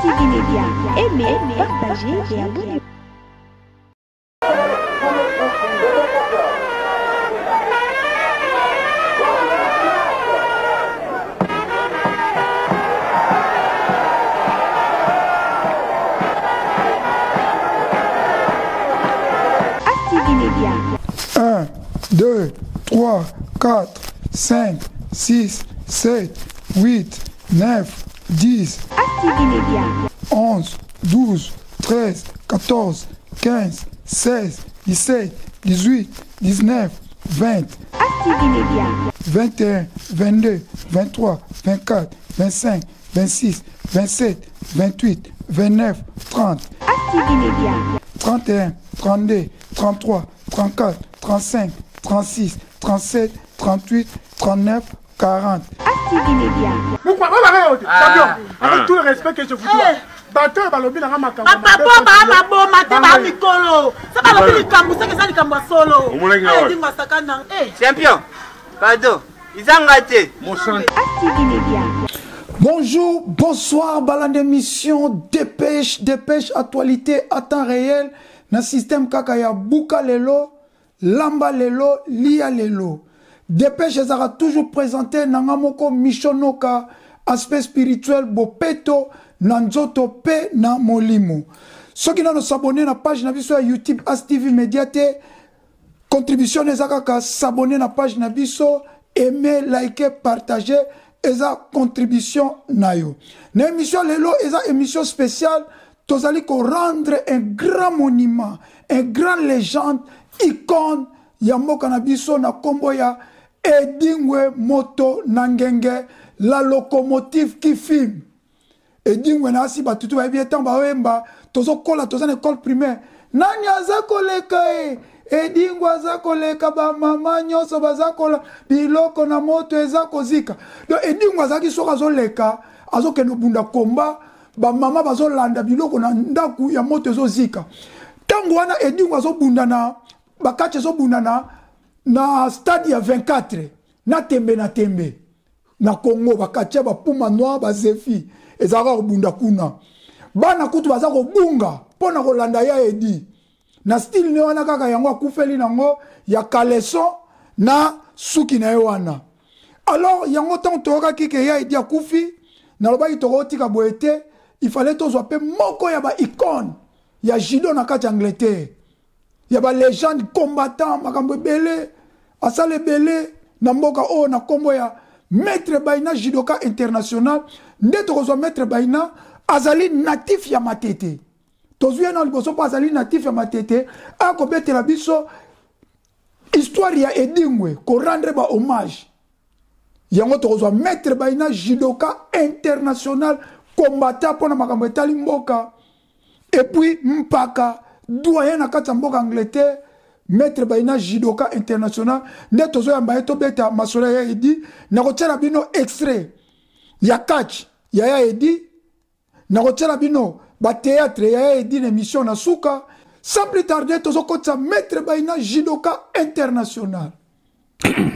Activez Média, aimez, partagez et abonnez-vous. Activez Média. 1, 2, 3, 4, 5, 6, 7, 8, 9, 10, Activez Média. 11, 12, 13, 14, 15, 16, 17, 18, 19, 20, Activez Média. 21, 22, 23, 24, 25, 26, 27, 28, 29, 30, Activez Média. 31, 32, 33, 34, 35, 36, 37, 38, 39, 40. Activez Média. Avec tout le respect que je vous dois. Batteur balobi na makambo. Papa ba bo mate ba mikolo. Ça va le likambo, c'est que ça likambo solo. Allez dis-moi ça kana. Champion. Pardon. Izangate. Mon sang. Activez Média. Bonjour, bonsoir, balade émission Dépêche, actualité à temps réel. Dans le système Kakaya Buka Lelo, Lamba Lelo, Lia Lelo. Dépêche, elle sera toujours présentée dans Namoko Mishonoka, aspect spirituel, Bopeto, Nanzoto Pe, na Molimo. Ceux qui n'ont pas s'abonné à la page sur YouTube, ASTV Médiaté, contribution les akaka, s'abonner à la page Nabiso, aimer, liker, partager, et sa contribution nayo. Na émission Lelo, et sa émission spéciale, tozali ko rendre un grand monument, un grand légende, icône, Yamboka Nabiso na Komboya, Edingwe Moto Nangenge, la locomotive qui filme. Edingwe na si batutu ba bietan ba wemba, tozo kola toza na école primaire. Nani azako leka Edingwe azako leka ba mama nyoso bazakola biloko na moto ezako zika. Donc Edingwe azaki soka zo leka, azo keno bunda komba, ba mama bazo landa biloko na ndaku ya moto ezo zika. Tango wana Edingwe azo bunda na bakache zo bunda na stade ya 24 na tembe na Congo bakache ba puma noir ba zefi ezaka bunda kuna bana kutu baza ko bunga pona ko landa ya Edi na style ne wana kaka yango akufeli nango ya kaleson na suki na wana. Alors yango tant toka kike ya Edi akufi na lobaki toko tika boete il fallait tozwa pe moko ya ba icône ya judo na kati Angleterre. Il y a des légendes combattants, makambo belé, asale belé, namboka o na kombo ya Maître Baina Judoka International, ndeto kozwa Maître Baina azali natif ya Matete. Tozuye na liboso pa azali natif ya Matete, ako betela biso histoire ya Edingwe ko rendre ba hommage. Yango to kozwa Maître Baina Judoka International combattant pona makambo etali mboka. Et puis mpaka doyen na kati mboka Angleterre, Maître Baina Judoka International, neto zo ya mbaeto beta masola ya Edi, na kotiala bino extrait ya catch ya Edi, na kotiala bino ba théâtre ya Edi na émission na suka, sans plus tarder tozo kotsa Maître Baina Judoka International.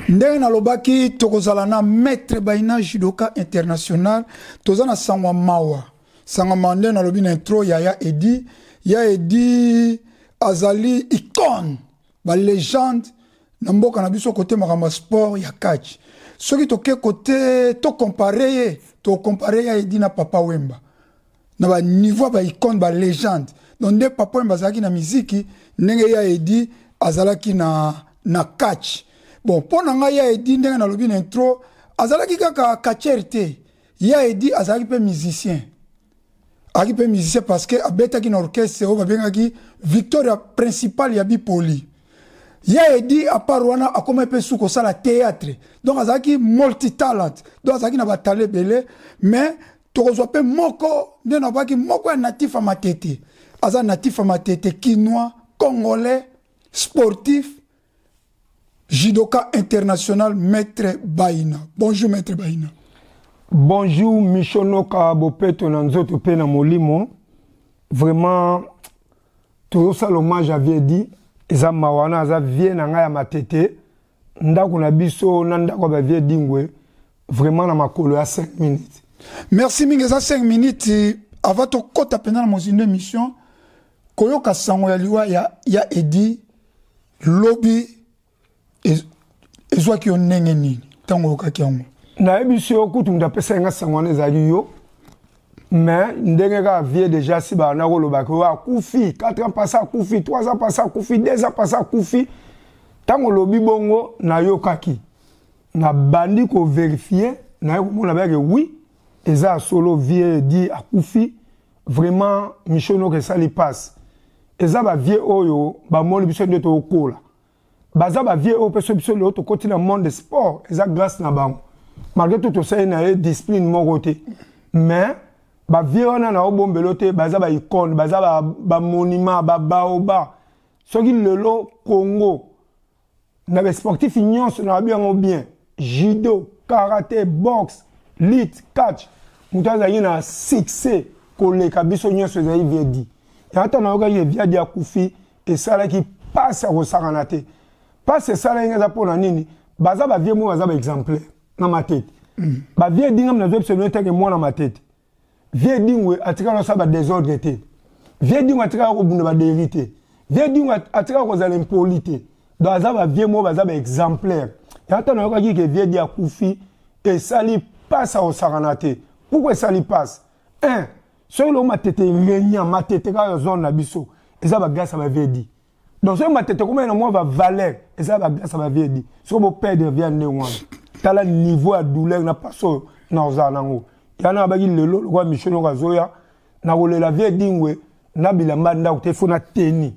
Ndenge na lobaki tokozala na Maître Baina Judoka International, toza na sangwa mawa. Sangwa mande na lobi na intro ya Edi. Ya Edi azali icône, ba légende na mboka na biso côté makamba sport ya catch. Soki toke côté to comparer ya Edi na Papa Wemba. Na ba niveau ba icône ba légende. Donc nde Papa Wemba azalaki na miziki, ndenge ya Edi azalaki na catch. Bon, pona nga ya Edi ndenge na lobi na intro, azalaki kaka catcher te. Ya Edi azalaki pe musicien. Aki pe musicien parce que abeta ki na orchestre o babenga ki victoire principale ya Bipoli. Ya Edi a part wana akoma pe suko sala théâtre. Donc azaki multi-talent. Donc azaki na batale belé mais tokozwa pe moko nde na baki moko ya natif à Matete. Aza natif à Matete quinois, congolais, sportif, judoka international Maître Baina. Bonjour Maître Baina. Bonjour, Mishonoka Bopeto Nanzoto Pe na Molimo. Vraiment, tout ça l'hommage avait dit. Eza mawana, eza vie na nga ya Matete. Ndako na biso, nandako ba vie dingwe. Vraiment na makolo ya 5 minutes. Merci Mingeza 5 minutes. avant de kota pendant mon émission, koyoka sango ya liwa ya Edi lobby ezwa ki onenge nini tango okaki yango. Na ebisio kutu ndapesa nga sangwane zali yo. Mais ndenge ka vie déjà si ba na koloba ko akufi 4 ans passé akufi 3 ans passé akufi 2 ans passé akufi tango lobi bongo na yo kaki na bandi ko vérifier na yo mona ba que oui eza solo vie dit akufi vraiment missiono que ça lui passe eza ba vie oyo ba moni biso nde to kola baza ba vie o peso biso l'autre côté dans monde de sport eza grâce na bango malgré tout ça na discipline mon côté mais ba vie wana na obombelo te baza ba icône baza ba monument ba baoba soki lelo Congo na ba sportif nyonso na bien judo karaté boxe lutte catch mutaza yina succès koleka biso nyonso za vie et ata na oga ye via dia kufi et ça qui passe à rosarana te passe ça là ngeza pona nini baza ba vie mo baza ba exemplaire na ma tête ba vie dingam na zo absolument que moi na ma tête vie dingwe atika no saba désordre te vie dingwe atika ko bunda ba dérité vie dingwe atika ko za l'impolité dans ça ba vie mo baza ba exemplaire et ata na oga que vie dia kufi et ça lui passe à rosarana te pourquoi ça lui passe un sur le matete régnant matete ka zone na biso et ça ba grâce à ba vie dit donc ce matete comment na moi va valeur et ça va grâce à ba vie dit sur mo perdre vie ne wan tala niveau à douleur na passo na ozanango yana ba lelo kwa missiono ka zoya na kolela vie dingwe na bilamba nda ko te fona teni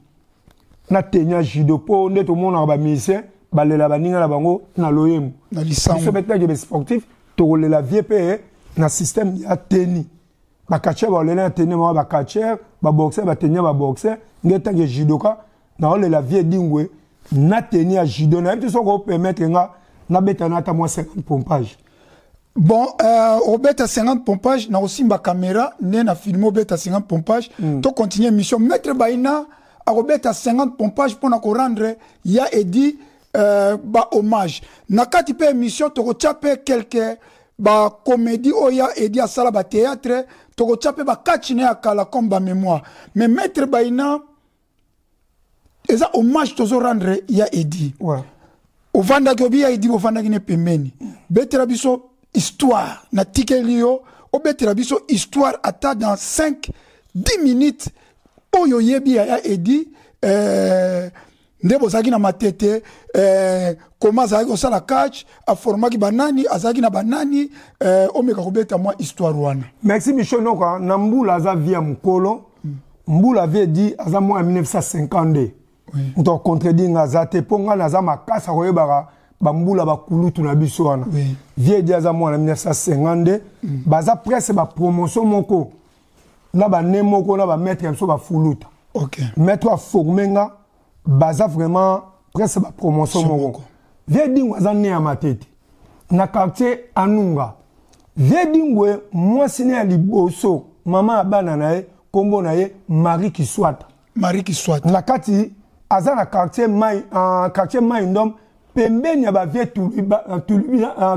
na tenya judo po nde to mona ba mise balela baninga na bango na loyemu na lisango so betna que sportif to kolela vie pe na système ya teni ba catcher ba lela teni ma ba catcher ba boxer ba tenya ba boxer ngeta que judoka na kolela vie dingwe na teni ya judo na tout so ko permettre nga na beta na ta moi 50 pompage. Bon, au bêta 50 pompage, na aussi ma caméra, né na filmé au bêta 50 pompage, to continuer mission. Maître Baïna, au bêta 50 pompage pour nous rendre, ya Edi, ba hommage. Na kati pe émission, to chape quelques, ba comédie, o ya Edi à sala ba théâtre, to chape ba kachine à kala comme ba mémoire. Mais Maître Baïna, eza hommage to rendre, ya Edi. Ouais. Au vanda ki obi ya Edi, au vanda ki ne pemeni. Betera biso, histoire na tikelio obetela biso histoire ata dans 5-10 minutes oyo yebi ya Edi ndebo zaki na matete comment zaki osala catch a formaki banani azaki na banani omeka kobeta moi histoire wana. Merci Michel Noka na mbula za via mkolo mbula avait dit aza moi en 1952 on t'a contredit ngaza te ponga na za makasa koyebaka bambula bakulutu na biso wana vie dia za mwana 1952 baza presque ba promotion moko na ba nemoko na ba maître so ba fuluta OK maître a formé nga baza vraiment presque ba promotion moko vie dingwa za ne ya matete na quartier Anunga vie dingwe moi sine ya liboso mama abana nae kombo nae Marie Kiswata na kati aza na quartier mai ndom pembeni ya ba vie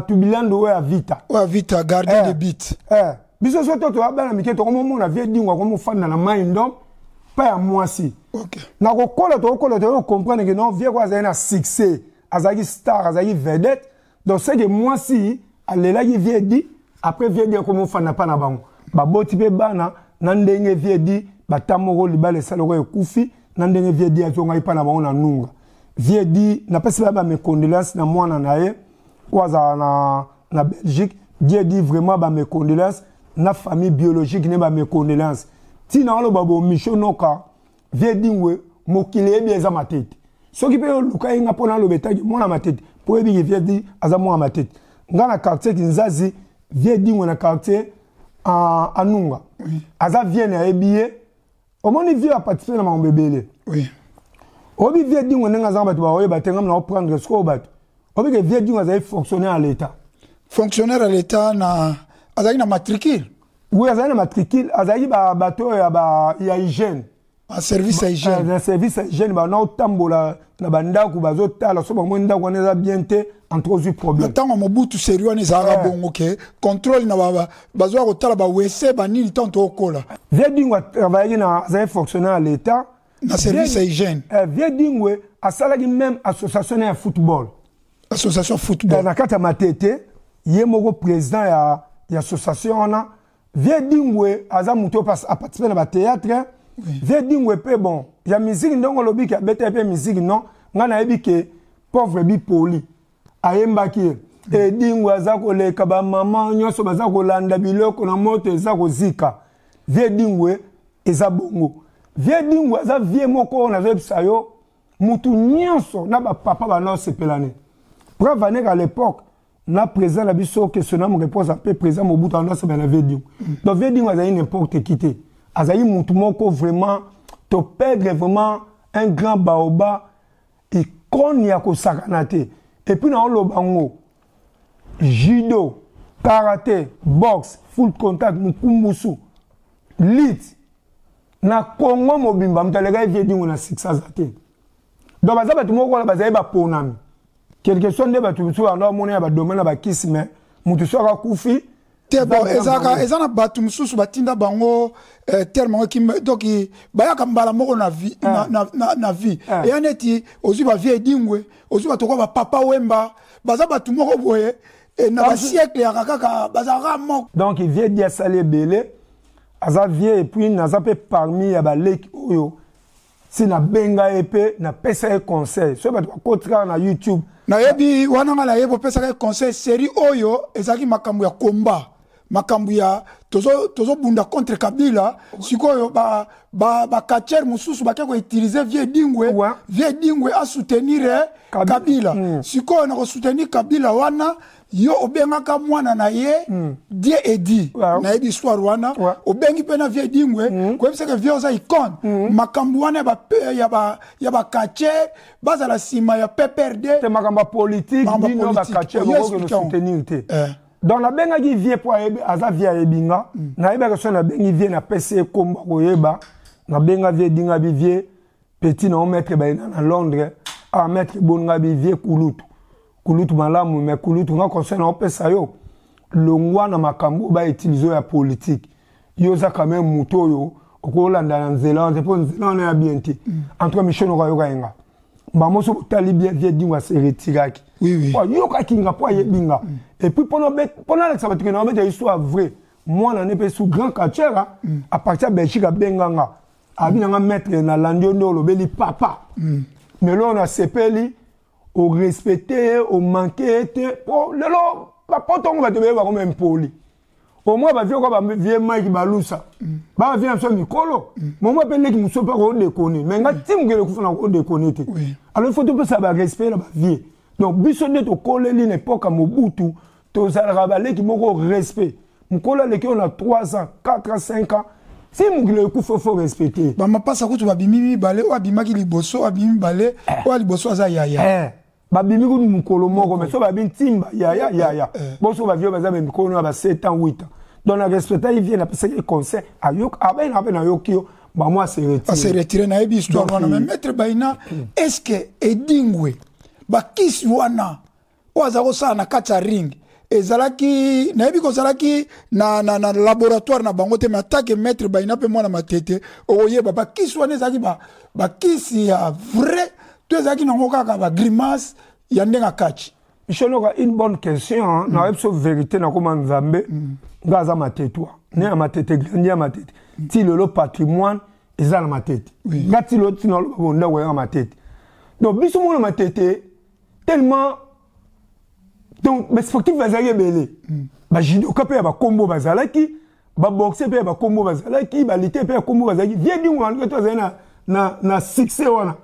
tubilando ya vita garder de bit biso soto to abana miketo komo mona vie dingwa komo fanda na mai ndom pa ya mwasi OK na kokola to comprendre que non vie kwa za na succès azaki star azaki vedette donc c'est que mwasi alela ki vie di après vie di komo fanda pa na bango ba boti pe bana na ndenge vie di batamoko libale saloko ekufi na ndenge vie di atonga pa na bango na nunga vie di na pesi ba mes condoléances na mwana nae waza na Belgique die di vraiment ba mes condoléances na famille biologique ne ba mes condoléances ti na lo babo Michel Noka vie dingwe mokile bieza matete soki pe luka inga pona lo betaki mwana matete po ebi vie di aza mwana matete nga na quartier Kinzazi vie dingwe na quartier Anunga aza vie na ebiye omoni vie a participer na mambebele obi vie dingo nenga za bato ba oye batenga na prendre sco bato obi ke vie dingo za fonctionnaire à l'état na azaki na matricule Oui, azali na matricule, azali ba bateau ya hygiène. en service à hygiène. En service à hygiène, bah non tambola na banda ku bazo tala so ba mwenda ko neza bien te entre autres problèmes. Tant Mobutu sérieux ne zara bon OK. Contrôle na ba bazo ko tala ba wese ba ni tant to kola. Viedingwe travailler na za fonctionnaire à l'état na service à hygiène. Viedingwe a salagi même association de football. Association football. Na kata matete yemoko président ya association na Viedingwe aza muto passe à participer na ba théâtre. Viedingwe pe bon, ya musique ndongo lobi ki abete pe musique non, ngana yebi ke pauvre bi poli. Ayemba ki Dingwe aza ko leka ba mama nyoso baza ko landa biloko na moto eza ko zika. Viedingwe eza bongo. Viedingwe aza vie moko na zebisa yo mutu nyonso na ba papa ba no sepelane. Preuve à l'époque, na président la biso que son nom réponse à peu président Mobutu na sepelane Viedingwe. Donc Viedingwe aza n'importe qui te. Azaï Moutoumoko vraiment, te perdre vraiment un grand baobab et qu'on y a qu'au sakanate. Et puis dans le bango, judo, karaté, boxe, full contact, mukumbusu, lit, na Congo mobimba, m'talega viedi on a 600 zate. Donc baza batu moko la baza ba ponami. Quelque chose de batu so ando mona ba domaine ba kisme, mutu so ka kufi. Bon, ezana batu mususu batinda bango terme qui donc bayaka mbala moko na vie na vie et aneti ozu ba vie Dingwe ozu batoko ba papa wemba baza batu moko boye na ba siècle ya kaka bazara moko donc il vient dia salé belé aza vie et puis naza pe parmi ya ba leki oyo si na benga epé na pesa conseil so batu kotra na YouTube na yebi wana ngala yebo pesa conseil série oyo ezaki makambo ya combat makambu ya tozo bunda contre Kabila sikoyo ba catcher mususu bakako utiliser vie Dingwe a soutenir Kabila sikoyo na ko soutenir Kabila wana yo obengaka mwana na ye die edi na yebi histoire wana obengi pena vie Dingwe ko ebiseke vie oza icône makambu wana ya ba catcher baza la sima ya PPRD te makamba politique dino ba catcher ko no soutenir te. Donc la benga qui vient pour aza via ebinga na yeba que na benga vient na PC komba ko yeba na benga vient dinga bi vient petit na mettre ba na Londres a mettre bonga bi vient kulutu malamu mais kulutu nga conseil na pesa yo longwa na makambo ba utiliser ya politique yo za quand même muto yo ko landa na Zélande pour Zélande na bienti entre mission ko yo kaenga ba moso tali bien vient dinga se retiraki oui yo ka kinga po yebinga et puis pendant l'examen on met des histoires vraies moi na ne pe sous grand kachera à partir de Belgique benganga abinanga mettre na landiondo lobeli papa mais là on a sepeli au respecter au manquer pour lelo papa tongo ba tebe ba comme impoli au moins ba vieux ko ba vieux Mike balusa ba vieux so mikolo moi pele ki muso pa ko déconner mais nga timgele ku fana ko déconner alors il faut tout ça ba respect la ba vieux donc biso de to koleli n'époque Mobutu to zalabale ki moko respect mukola leki on a 3 ans 4 ans 5 ans si mugile ku faut respecter ba mapasa kutu ba bimi balé o abimaki liboso abimi balé o liboso za yaya ba bimi ku mukolo moko mais so ba bin timba yaya boso ba vieux ba za ba mikono ba 7 ans 8 ans donc la respecter il vient na pesa conseil ayok aben na yokio ba moi se retirer na ebi histoire wana mais maître Baina est-ce que Dingwe ba kisi wana oza ko sa na kacha ring ezalaki na yebi ko zalaki na laboratoire na bango te matake maître Baina pe mwana matete oyeba ba kisi wana ezalaki ba kisi ya vrai to ezalaki nango kaka ba grimace ya ndenga kachi Michel, une bonne question na yebso vérité na koma nzambe ngaza matete wa ne ya matete grandi ya matete ti le patrimoine eza na matete ngati lo ti na lo bonda wa matete donc biso mona matete tellement donc mais sportif bazali belé ba judo kapé ba combo bazalaki ba boxer pe ba combo bazalaki ba lutter pe combo bazalaki vie dingo an to zena na succès wana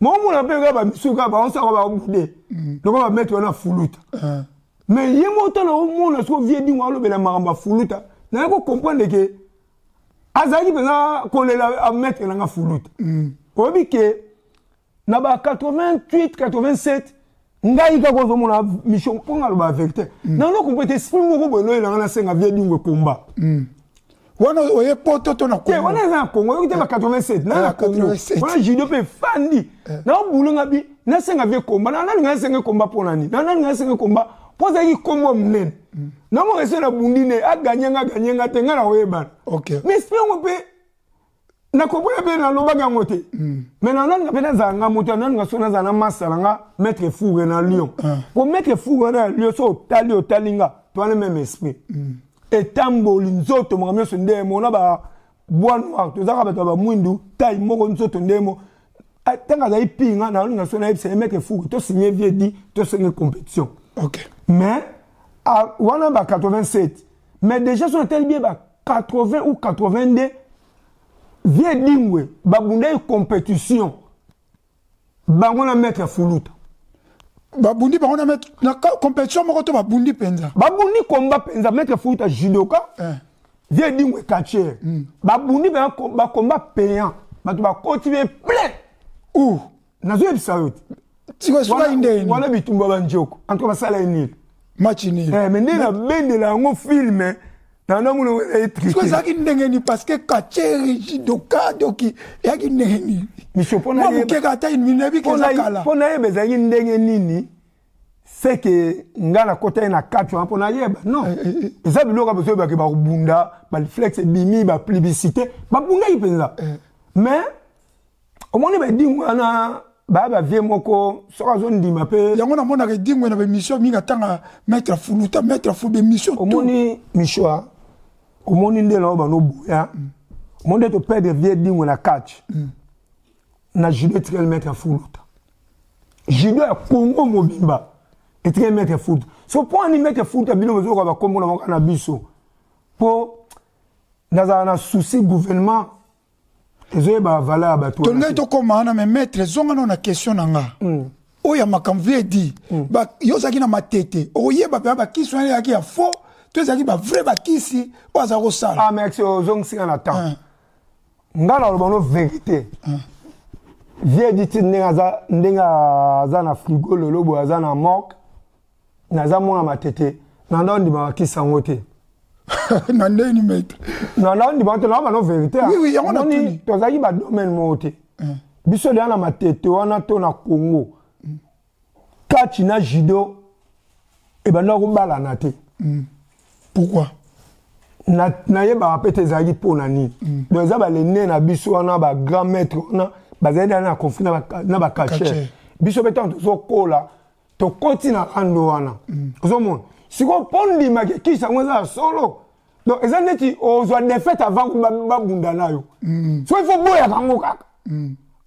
mo mona pe ba misuka ba on sa ba bude donc on va mettre na fuluta mais yemo to na mona so vie dingo alo bela maramba fuluta na ko comprendre que azali bena ko le a mettre na fuluta obi ke na ba 88 87 ngai ka ko mona mission ponga lo ba vérité na no compété esprit moko bono ela na senga vie Dingwe combat wana oye poto to na Congo. Wana na Congo, yo te 87, na Congo. Wana judo pe fandi. Na bulunga bi, na senga vie combat, na nga senga combat pona ni. Na nga senga combat, poza ki combat mnen. Na mo rese na bundine, a gagner te nga na oyeba. OK. Mais espérons pe na kopona pe na lobanga ngote. Mais na nga pe na zanga moto na nga sona zana masala nga mettre fourre na Lyon. Pour mettre fourre na Lyon so talinga, toi le même esprit. Et tamboli nzoto mo kamyo sonde mo na ba bois noir to zaka ba mwindu tai moko nzoto ndemo tanga za ipinga na nga sona ipse mettre fourre to signer vie dit to signer compétition. OK. Mais à wana ba 87 mais déjà sont tel bien ba 80 ou 82 vie dingwe ba bunda compétition ba ngona mettre fuluta babundi ba ngona mettre na compétition moko to babundi penza babundi combat penza mettre fuluta judoka vie dingwe catcher babundi ba combat payant ba to ba continuer plein ou nazo episode tiko sala inde wana bitumba banjoko entre basala nil match nil mais ndena bendela ngo film na muno etri ko zaki ndengeni parce que catcher judoka doki yaki ndengeni misopona ye ke kata minebi ke zakala pona ye bezaki ndengeni ni c'est que ngana kota na katwa pona yeba non eza biloko besoin ba ke ba bunda ba flex bimi ba publicité ba bunda ipenza mais au moins ba dingwana ba vie moko soka zone ndima pe yango na mona ke dingwe na émission minga tanga mettre fuluta mettre fu émission au moni michoa au moni ndelo ba no buya monde to perdre vie dingwe na catch na judo tikel mettre fuluta judo ya Congo mobimba et tikel mettre fuluta so pour ni mettre fuluta bino bezo ko ba kombo na moko na biso po na souci gouvernement ezoye ba valeur ba to tonne to koma na me mettre zonga na question nanga oya makamvie di ba yozaki na matete oyeba ba kiso yaki ya faux to zaki ba vrai ba kisi oza ko sala ah mais c'est ozong singa na temps ngala lo bono vérité vie dit ndenga za na frigo lolo bo za na mok na za mona matete na ndo ba kisa ngote na ndeni maître non ndi ba to na ba no vérité oui yango na tuni to zaki ba domaine mote biso le na matete wana to na Congo catch na judo e ba na ko bala na te pourquoi na yeba apete zaki pona ni donc za ba le ne na biso wana ba grand maître na ba zenda na conflit na ba catcher biso betant to kola to continue ando wana zo mon siko pondi make kisa mwenza solo donc eza neti ozwa défaite avant ba bunda nayo so il faut boya kango kaka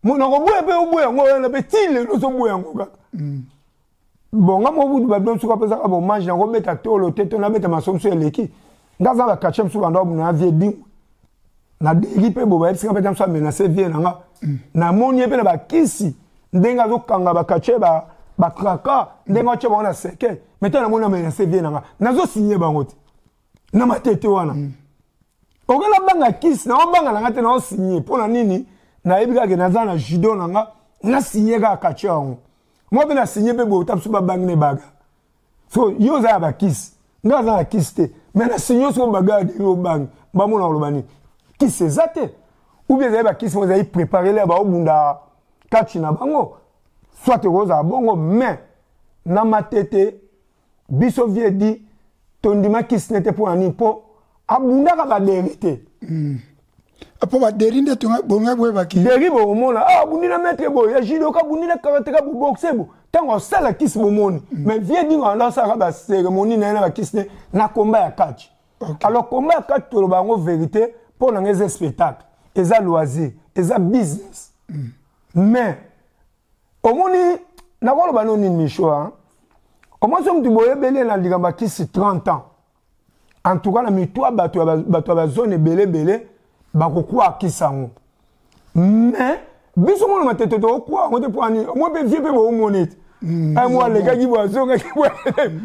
mon ko boya pe oboya ngo na petile no so boya ngo kaka bon ngamo budu ba don suka pesa ka bo mange na ko beta tolo teto na beta masomso eleki ndaza ba catcher msu bando na vie di na deri pe bo ba epsika beta msu menacer vie nanga na moni pe na ba kisi ndenga zo kanga ba catcher ba kraka ndenga che ba na seke maintenant na mona menacer vie nanga nazo signer bango te na matete wana okela banga kisi na banga nanga te na signer pona nini na ebika ke naza na judo nanga na signer ka catcher ngo moi ben na signer pe bo tapsu ba bang ne baga so yo za ba kisi ndaza na kisi te mais na signer so baga de yo bang ba mona lobani kisi zate ou bien za ba kisi mo za préparer le ba obunda catch na bango soit roza bongo mais na matete biso vie di tondima kisi nete po ani po abunda ka ba derité apo ba derinde to bonga boye ba ki deri bo mona abundi na mettre bo ya judo ka bundi na karate ka bo boxe bo tango sala kisi bo moni mais vie di ngala sa ka ba cérémonie na ba kisi na combat ya catch alors combat ya catch to ba ngo vérité pour na ngeze spectacle eza loisir eza business mais omoni na ko ba no ni michoa au moins on dit boye belé na ligamba kisi 30 ans en tout cas na mitwa bato ba zone belé ba ko kwa kisango mais biso mo na matete to kwa on te poani mo be vie pe bo monete ay mo le gaji bo zo gaji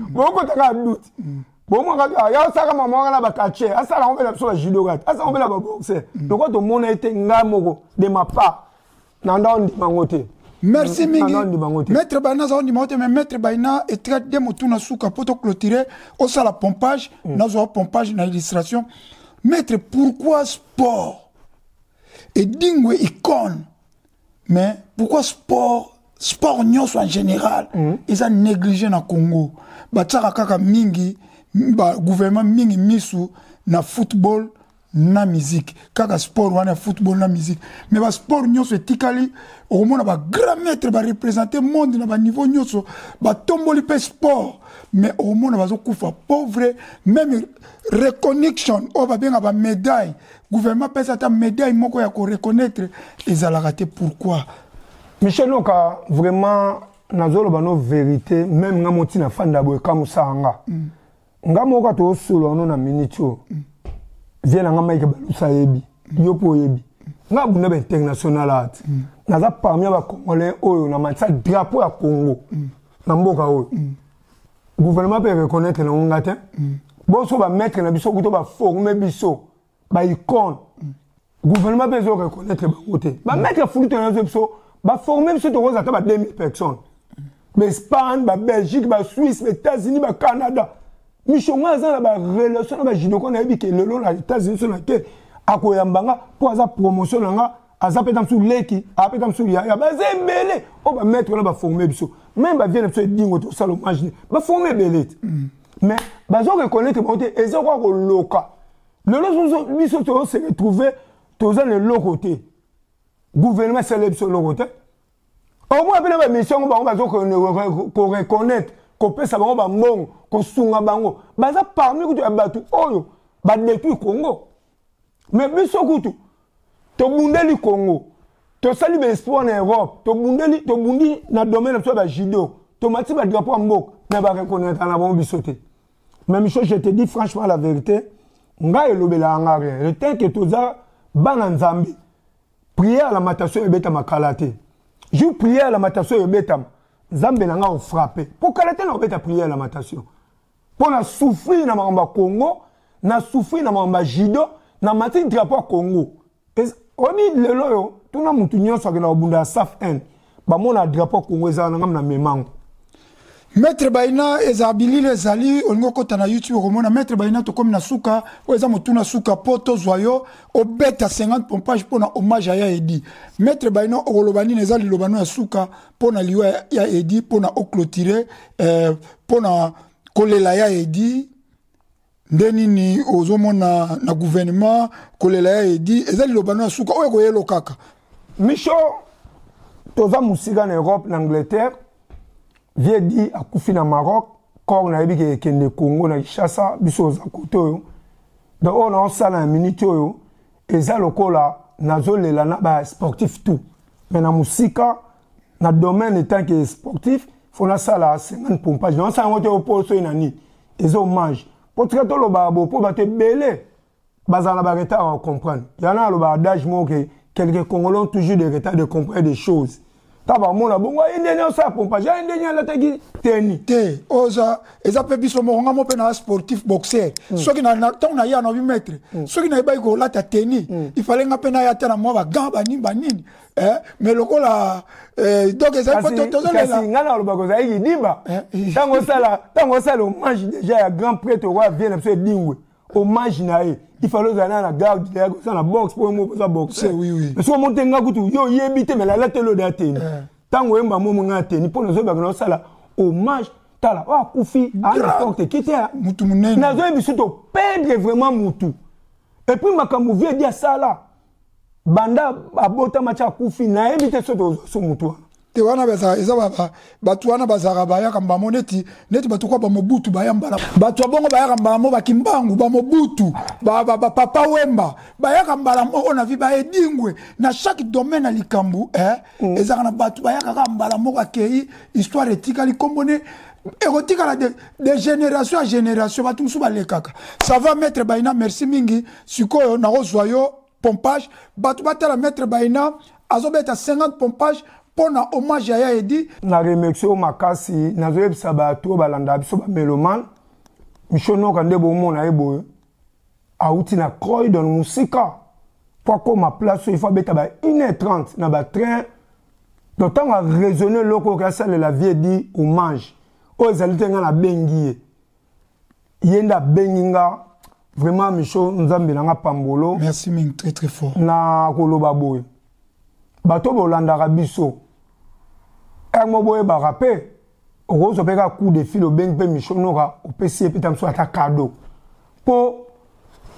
bo ko taka doute bo mo ka ya saka mama na ba catcher asala on be la so judo gat asa on be la ba boxer donc to mo na été ngamoko de ma part na ndondi mangote. Merci mingi. Maître Baina zaondi maote mais Maître Baina est très de motuna souka poto clôturer au sala pompage nazo pompage na illustration Maître, pourquoi sport? Et dingwe icône. Mais pourquoi sport? Sport nyonso en général, ils ont négligé na Congo. Batsaka kaka mingi, gouvernement mingi misu na football na musique. Kaka sport wana football na musique. Mais ba sport nyonso etikali, au moins ba grand maître ba représenter monde na ba niveau nyonso, ba tomboli pe sport. Mais au moins ba zo kufa pauvre, même reconnection, on va bien ba médaille. Gouvernement pesa ta médaille moko ya ko reconnaître les ala raté pourquoi? Michel Noka, vraiment, nazolo bano vérité, même nga moti na fanda boy kamusanga. Nga moka to solo no na minitio. Viens nga maike balusa yebi, yopo yebi. Nga buna ba international art. Naza parmi ba congolais oyo na matsa drapeau ya Congo. Na mboka oyo. Gouvernement peut reconnaître na ngata. Bon so ba mettre na biso kuto ba former biso, ba icône. Gouvernement peut reconnaître ba côté. Ba mettre fulte na biso. Bah former monsieur Toros à 2000 personnes. L'Espagne, la Belgique, la Suisse, les États-Unis, le Canada. Michel Mazan a une relation avec Judo qu'on a dit que le long les États-Unis sont là que à Koyambanga pour sa promotion là à ça peut être sous l'équipe, à peut être sous ya bah c'est belé. On va mettre là bah former monsieur. Même bah vient monsieur dire au salon imaginer. Bah former belé. Mais bah on reconnaît que monter et ça quoi au local. Le long monsieur Toros s'est retrouvé tous dans le lot côté. Gouvernement célèbre sur le côté. Au moins, la mission, on va reconnaître qu'on peut savoir qu'on sunga bango. Baza parmi les batu oyo, ba détruire Congo. Mais biso kutu, to bundeli Congo, to sali l'espoir en Europe, to bundi na domaine de la judo, to mati ba drapeau en mbok, na ba reconnaître na bon bisoté. Même chose, je te dis franchement la vérité, nga elobela nga rien. Le temps que toza bana nzambi. Prière à la matation et bêta ma kalate. Je prière à la matation et bêta. Zambé n'a pas frappé. Pour kalate, n'a pas prière à la matation. Pour la souffrir dans ma Congo, n'a souffrir dans ma jido, n'a matin drapeau Congo. On dit le loyo, tout n'a moutounion soit que na obunda saf en. Ba mon a drapeau Congo za na na memango. Maître Baina ezabili les ali ongo kota na YouTube komona Maître Baina to comme na suka oza motuna suka poto zoyo obeta 50 pompage pona hommage ya Edi. Maître Baina okolobani nezali lobano ya suka pona liwa ya Edi pona oclotirer pona kolela ya Edi ndeni ni ozomona na gouvernement kolela ya Edi ezali lobano ya suka oyo koyelo kaka. Micho toza musika na Europe na Angleterre. Viens dit à Koufi na Maroc, quand on a dit que le Congo na Kinshasa, biso za koto. Donc on a ça na minute yo, et ça lokola nazole la na ba sportif tout. Mais na musika na domaine étant que sportif, faut na ça la 50 pompage. Non ça on te opose nani. Et hommage. Pour traiter le babo pour battre belé. Bazala ba retard à comprendre. Il y en a le badage mo que quelques Congolais ont toujours des retards de comprendre des choses. Taba mona bongo indenya sa pompage indenya la tagi teni te oza eza pe biso monga mo pe na sportif boxer soki na ton na ya na 8 mètres soki na ba ko la ta teni il fallait nga pe na ya tena mo ba gamba ni banini mais lokola donc eza pas to zo la kasi ngana lo bakoza yi diba tango sala hommage déjà ya grand prêtre roi vient absolu dingwe hommage na ye il fallait aller na garde ça na boxe pour mo za boxe oui mais so monte nga kutu yo yebite mais la telo de ateni tango emba mo nga teni pour nous ba na sala hommage tala wa kufi à n'importe qui était mutu munene na zo biso to perdre vraiment mutu et puis makambu vie dia sala banda abota macha kufi na ebite so mutu te wana beza eza batu wana bazara baya kamba moneti neti batu kwa ba mobutu baya mbala batu bongo baya kamba mo bakimbangu ba mobutu ba papa wemba baya kamba mo on a vu ba edingwe na chaque domaine à likambu eza kana batu baya kamba mo akei histoire etikali kombone érotique de génération à génération batu musu balekaka ça va Maître Baina merci mingi sikoyo na rozwayo pompage batu batala Maître Baina azobeta 50 pompage pona hommage ya Edi na remercier makasi na zoyebisa bato balanda biso ba meloman mishono kande bo mona ebo auti na croy dans musika pour comme ma place il faut beta ba 1h30 na ba train donc tant à raisonner loko ka sala la vie dit hommage o ezalite nga na bengi yenda benginga vraiment Micho Nzambe nanga pambolo. Merci Ming, très très fort. Na koloba boy. Bato bolanda rabiso. Mo boy ba rapé. Ozo peka coup de fil au beng pe Micho nora au PC pe tam so ata cadeau. Po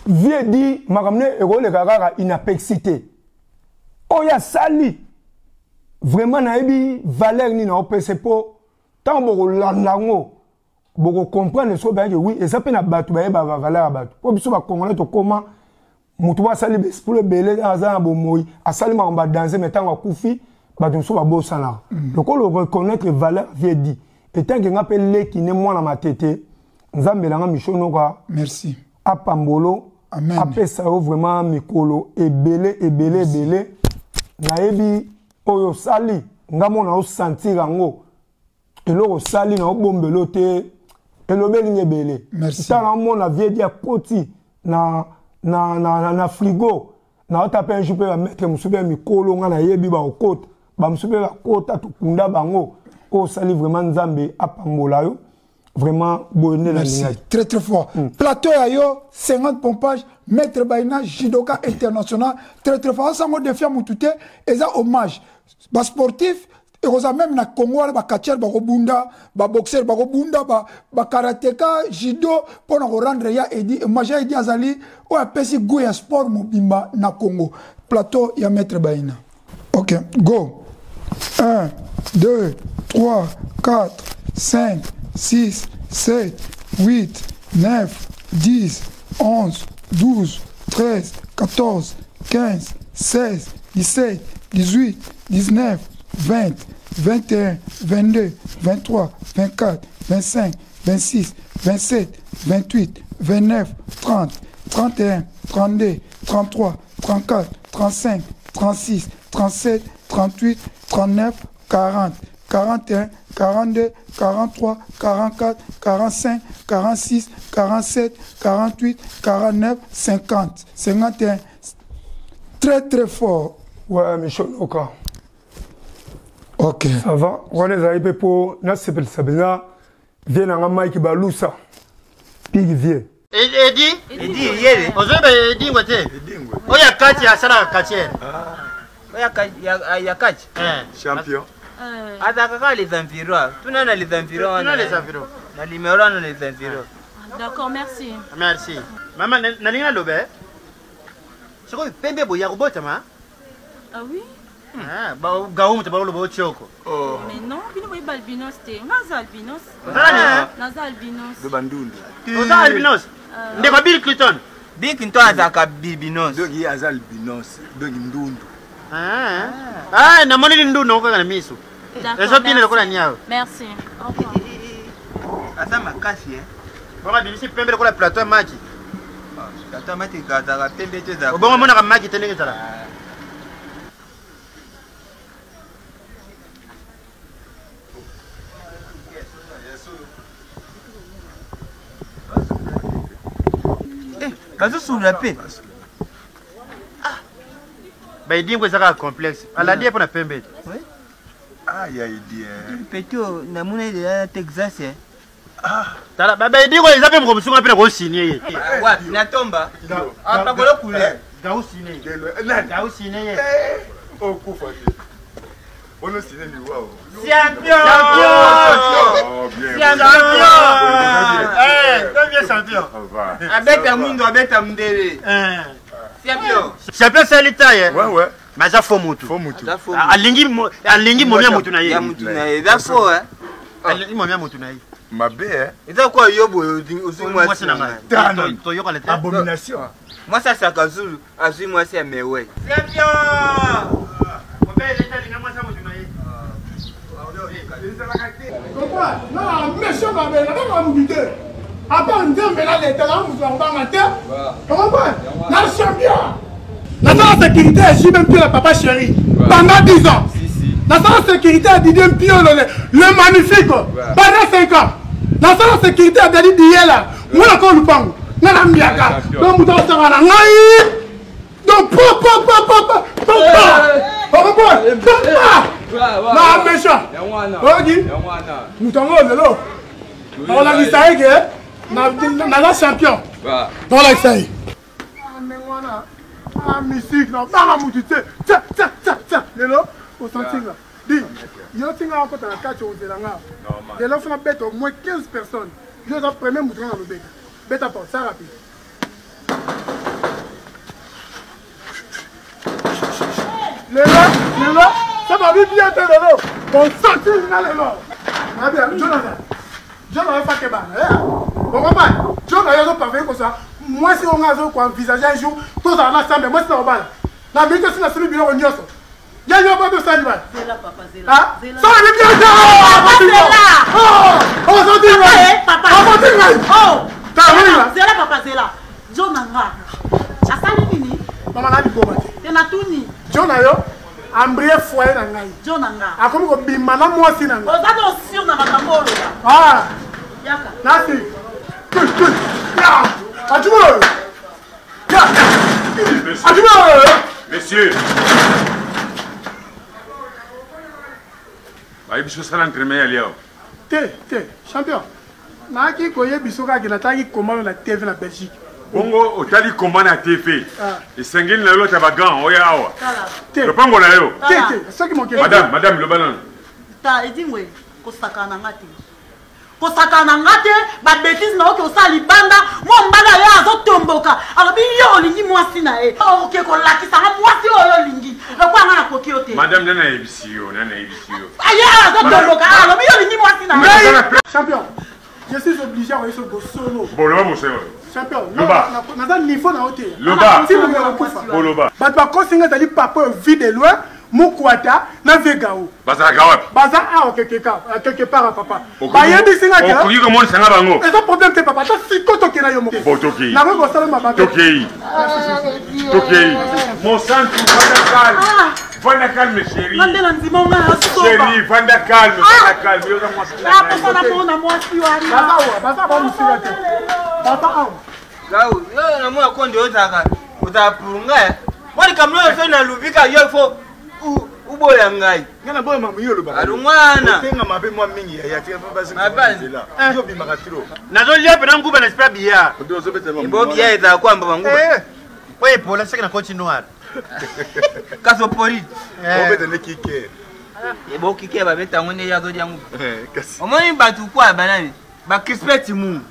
vie dit makamne ero le kaka inapexité. Oya sali. Vraiment na ebi valeur ni na OPC po tant boko landango boko comprendre so ba que oui et ça pe na batu ba eba valeur batu. Po biso ba congolais to comment mutu ba sali pour le belé azana bo moyi asali ma ba danser metant wa kufi batu so ba bo sala. Donc on le reconnaître valeur vie dit et tant que ngapel le ki ne moi na matete nzambe langa mishono ka merci apambolo amen apesa vraiment mikolo ebele na ebi oyo sali ngamo na o sentir ngo eloko sali na obombelo te elobeli ngebele merci tala mona vie dia koti na frigo na otape un jour pe ba mettre musube mikolo nga na yebi ba okota ba musube ba kota tukunda bango o sali vraiment nzambe apambola yo vraiment bonne la ligne très très fort plateau ayo 50 pompages maître Baina judoka international très très fort ça mo défi mutute et ça hommage ba sportif et on même na Congo ba catcher ba robunda ba boxer ba robunda ba karatéka judo pour na rendre ya edi maja edi azali o apesi go ya sport mobimba na Congo plateau ya maître Baina. OK go 1 2 3 4 5 6 7 8 9 10 11 12 13 14 15 16 17 18 19 20 21 22 23 24 25 26 27 28 29 30 31 32 33 34 35 36 37 38 39 40 41 42 43 44 45 46 47 48 49 50 51 très très fort. Ouais Micho Noka. OK ça va on les a eu pour na sepel sabela vient na Mike Balusa pig vie Edi yele ozoba edi ngote oya kati ya sala kati oya kati champion Adakaka les environs. Tout le monde les environs. Tout les environs. Na numéro dans les environs. D'accord, merci. Merci. Maman, nalinga lobe. C'est quoi pembe boya robota ma? Ah oui? Ah, ba gaum te ba lobo choko. Oh. Mais non, bino boy albinos te. Ngaza albinos. Ngaza albinos. De bandundu. Oza albinos. Ndeko Bill Clinton. Bill Clinton azaka albinos. Donc il azal albinos, donc ndundu. Ah, na moni ndundu noko na miso. Merci. Au revoir. Ata makasi Bora bimisi pembe ko la plateau maji. Ata mati kaza pembe te za. Obongo mona ka maji tenenge tala. Kazo sur la paix. Ba idingo zaka complexe. Ala die pona pembe. Oui. Ah, il y a idée. Petit, na muna de Texas. Ah, tala baba idingo izape mko musunga pena ko signer. Wapi na tomba? Ah, pa kolo kule. Ga signer. Ga signer. Oh, kufa. On ne signer ni wao. Champion! Oh, bien. Champion! Champion! Abeta mundo abeta mdele. Champion! Champion c'est l'Italie. Ouais. Mais ça faut mutu. Faut mutu. Alingi momia mutu na ye. Ya mutu na ye. That faut Alingi momia mutu na ye. Ma belle. Eza kwa yobo usi Moi c'est na ngai. To yoka le temps. Abomination. Moi ça c'est Kazulu, azui moi c'est mewe. Champion! Mon père il était moi ça mutu na ye. Pourquoi? Non, monsieur Babel, on va vous buter. Après, on dit, mais là, les talents, vous en bangez. Comment quoi? La champion! La sécurité a joué même plus le papa chéri. Pendant 10 ans. La sécurité a dit un pion, le magnifique. Pendant 5 ans. La sécurité a dit d'hier là. Moi, encore le pang. N'a miaka. Donc, vous avez un donc, papa. Non, méchant. Ok. Nous t'en allons, là. On a dit ça, naza champion dans l'exaï. Ah, musique, non, pas la musique, tiens, lelo, au sentiment là. Dis, yo tinga encore dans la carte au Zélanga. Et là, on a bête au moins 15 personnes. Je dois premier moutron dans le bec. Bête à part, ça rapide. Lelo, ça va bien lelo. Bon, sentir là lelo. Ah bien, Jonathan pas que ban. Bon, maman, Jonathan pas fait comme ça. Moi, si on a envisagé un jour, tous en ensemble, moi, c'est normal. La vie, c'est la seule bilan au Nyoso. Il y a pas de ça, Zéla, papa, Zéla. Ah, ça va bien, Zéla, papa, Zéla. Jonanga. Asali nini? Maman, là, il faut battre. Tena tuni. Jonayo, ambrié foyer dans l'aïe. Jonanga. A comme on bim, maman, moi, aussi, dans l'aïe. Oza no sur na makambolo. Ah, Yaka. Nasi. Messieurs, il faut se l'entraîner à Léo. Champion. Naki koye bisoka qui n'attend comment la TV la Belgique. Bongo, au tali comment la TV. Et Sengil na l'autre bagan, oya awa. Le pango na yo. C'est qui manque. Madame, le ballon. Ta edimwe ko sakana ngati. Kosakana ngate ba bêtise na oke osali banda mo mbala ya azotomboka alobi yo lingi mwasi na e oke ko lakisa nga mwasi oyo lingi lokwa nga na koki ote madame nana ebisio aya azotomboka alobi yo lingi mwasi na e champion je suis obligé à aller sur solo bon le mo sero champion na za niveau na ote loba si mo ko fa loba ba ba ko singa dali papa vide de loin Mukwata na Vegao. Baza gawa. Baza quelque part papa. Ba yebi singa ka. Okoki ko mon sanga bango. Et ça problème c'est papa, ça si koto kena yo mo. Botoki. Na ko sala ma ba. Toki. Mon sang Vanda calme chérie. Mandela ndimo nga asoba. Chérie, vanda calme. Yo za mwasi. Ah, papa na pona mwasi wari. Baza ba musika te. Papa aw. Gao, yo na mwa konde otaka. Utapurunga. Wali kamlo fe na lubika yo fo. Uboya ngai ngana boya mamu yolo ba arungwana tenga mabe mwa mingi ya tia baba zila yo bi makatiro nazo lia pena nguba na spra bia ndo zo beta mamu ibo bia eza kwamba banguba oye pola seka na continuar kaso pori obeta ne kike ibo kike ba beta ngone yazo jangu omoni batu kwa banani ba kispeti mu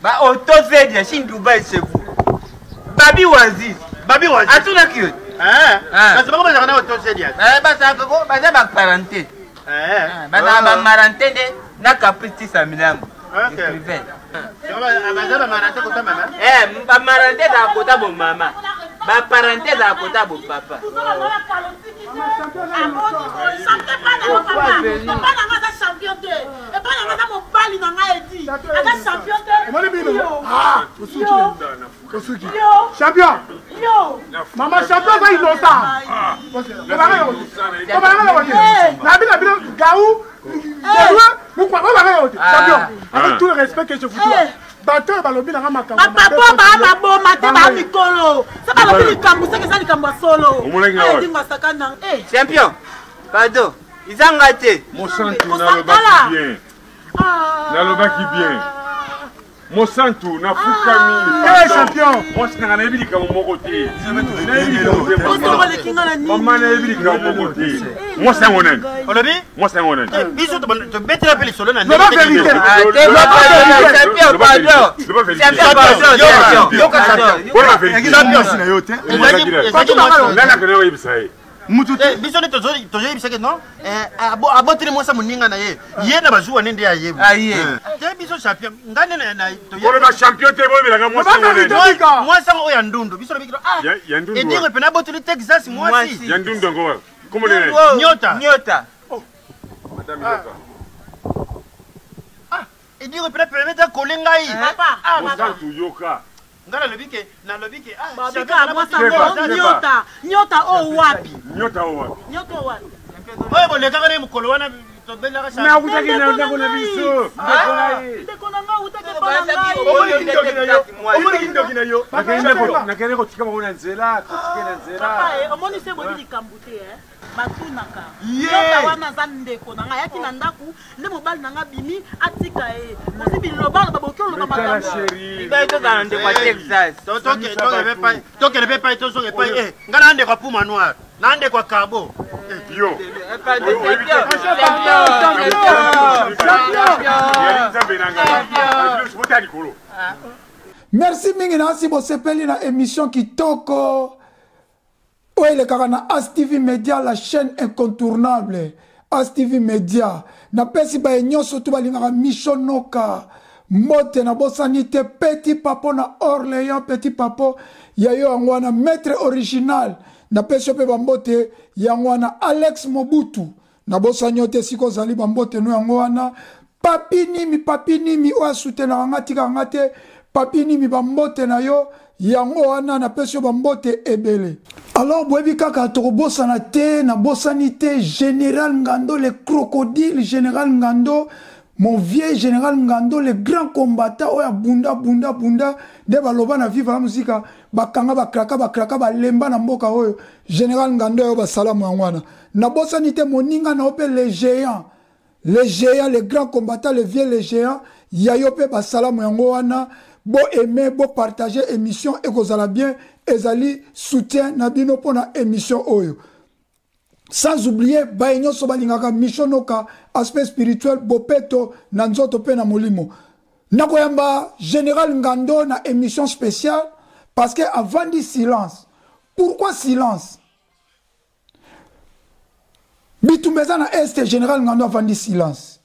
ba autozedia shin Dubai sebu babi wazi atuna kiyo parce que comment ça va auto c'est dia basa ko basa ba parenté basa ba maranté de na caprice sa milango privé basa ba maranté ko ta mama ba maranté da ko ta bo mama ba parenté da ko ta bo papa champion mama champion va innocent avec tout le respect que je vous dois bateau balobi na makambo papa ba boma te ba mikolo ça ba lobi likambo c'est que ça likambo solo ndinga sakana champion pardon izanga te mon santu na le baki bien na le baki bien mon santu na fukami champion moi c'est na ebili ka moko te maman na ebili ka moko te moi c'est ngonen olobi moi c'est ngonen biso to bete la peli solo na non vérité champion pardon champion pardon yo ka champion sina yote nana kana yo ibisai mutu te biso ne tozo yebisake non abotile mwasa muninga na ye na bazuwa nende ya yebu te biso champion ngane na to ye ba champion te bo bilanga mwasa mwasa oya ndundu biso bikiro ya ndundu et dire pena botile Texas mwasi ya ndundu ngo comment le nyota madame nyota et dire pena permettre kolengai papa mwasa tu yoka ngala lobike na lobike babika mwasa nyota o wapi nyota o wapi oye boleka kane mukolo wana Mais vous avez dit que vous avez vu Merci mingi na si bosepeli na émission Kitoko. Ouais, le carana ASTV Media, la chaîne incontournable. ASTV Media. Na pesi ba nyonso tu balingaka Mishonoka. Mote na bosanite petit papo na Orléans petit papo yayo angwana maître original. Na pesi pe bambote yangwana Alex Mobutu. Na bosanyote siko zali bambote no yangwana papi nimi o asutena ngatika ngate papi nimi bambote na yo yango wana na pesi bambote ebele. Alors boyebi kaka tokobosana te na bosanité général Ngando le crocodile général Ngando mon vieux général Ngando le grand combattant oya bunda de baloba na viva la musique bakanga bakraka balemba na mboka oyo général Ngando yo basalamu ngwana na bosanité moninga na ope les géants les grands combattants les vieux les géants yayo pe basalamu yango wana bo aimer bo partager émission et kozala bien ezali soutien na bino pona émission oyo. Sans oublier bainyo so balingaka Mishonoka aspect spirituel bopeto na nzoto pe na molimo. Nakoyamba général Ngando na émission spéciale parce que avant du silence. Pourquoi silence? Bitumbeza na este général Ngando avant du silence.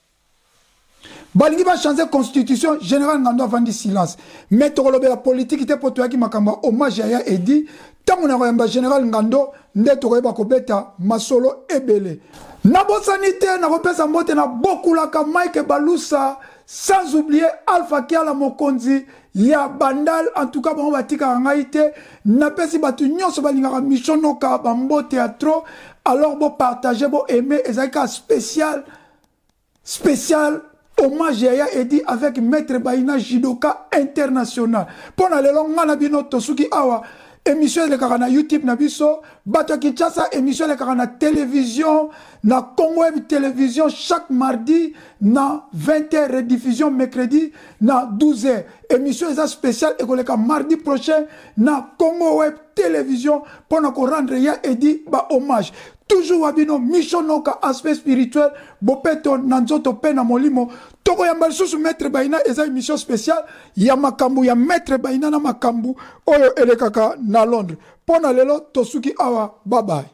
Balingi va changer constitution général Ngando avant du silence. Mais tokolobe la politique ite poto yaki makamba hommage ya edi tango na koyamba général Ngando nde tokoyeba kobeta masolo ebele. Na bosanité na kopesa mbote na bokulaka Mike Balusa sans oublier Alpha Kiala Mokonzi ya bandal en tout cas bon batika ngaite na pesi batu nyonso balingaka Mishonoka bambote ya trop alors bo partager bo aimer ezaka spécial hommage ya edi avec maître Baina Jidoka international. Pona lelo ngana bino tosuki awa émission le karana YouTube na biso bato Kinshasa émission le karana télévision na Congo Web télévision chaque mardi na 20h rediffusion mercredi na 12h émission eza spéciale ekoleka mardi prochain na Congo Web télévision pona ko rendre ya edi ba hommage. Toujours wabino Mishonoka aspect spirituel bopeto nanzoto pe na molimo toko yamba lisusu maître Baina eza émission spéciale ya makambu ya maître Baina na makambu oyo elekaka na Londres pona lelo tosuki awa bye bye.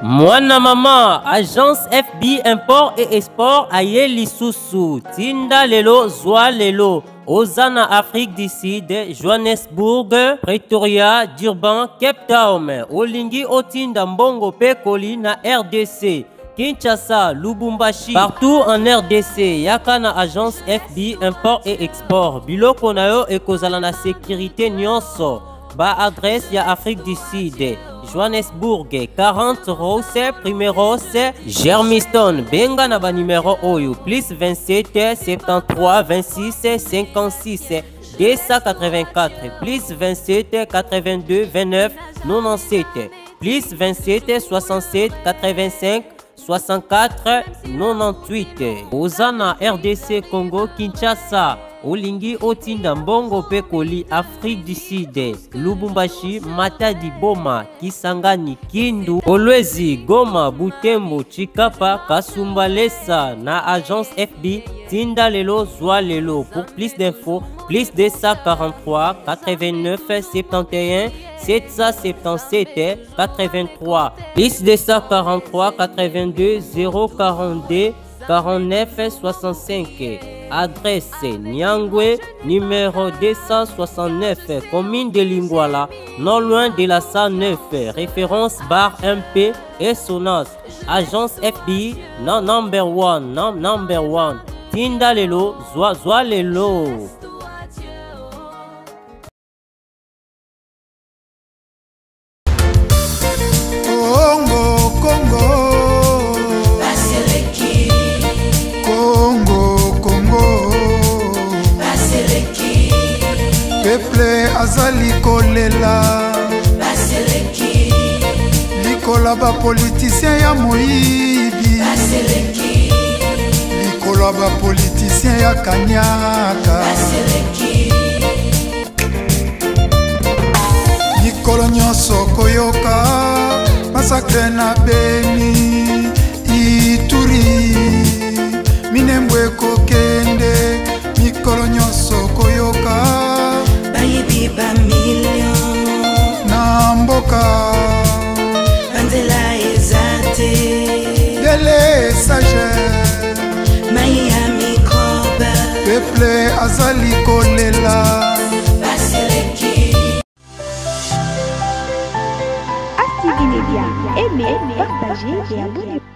Mwana mama agence FB import et export aye lisusu tinda lelo zwa lelo Ozana Afrique du Sud, Johannesburg, Pretoria, Durban, Cape Town, Olingi Otinda Mbongo Pekoli na RDC, Kinshasa, Lubumbashi, partout en RDC, Yakana agence FB import et export, Biloko nayo ekozala na sécurité nyonso, ba adresse ya Afrique du Sud. Johannesburg 40 Rose Primeros Germiston benga na ba numéro oyo plus 27 73 26 56 284 plus 27 82 29 97 plus 27 67 85 64 98 Ozana RDC Congo Kinshasa Olingi Otinda Mbongo Pekoli Afrique du Sud Lubumbashi Matadi Boma Kisangani Kindu Olwezi Goma Butembo Chikapa Kasumbalesa na agence FB Tinda Lelo Zwa Lelo. Pour plus d'infos plus 243 89 71 777 83 plus 243 82 042 49 65. Adresse Nyangwe, numéro 269, commune de Lingwala, non loin de la 109, référence bar MP et Sonas. Agence FB, non number one. Tinda Lelo, Zwa Lelo. Congo. likola bapolitisien ya moyibi, likola bapolitisien ya kanyaka, mikolo nyonso koyoka masakre na Beni Ituri, minembwe kokende mikolo nyonso koyoka bayibi ba million na mboka banzela ezate dele sage maya mikoba peuple azali kolela baseleki. Active Media, aimez, partagez et abonnez-vous.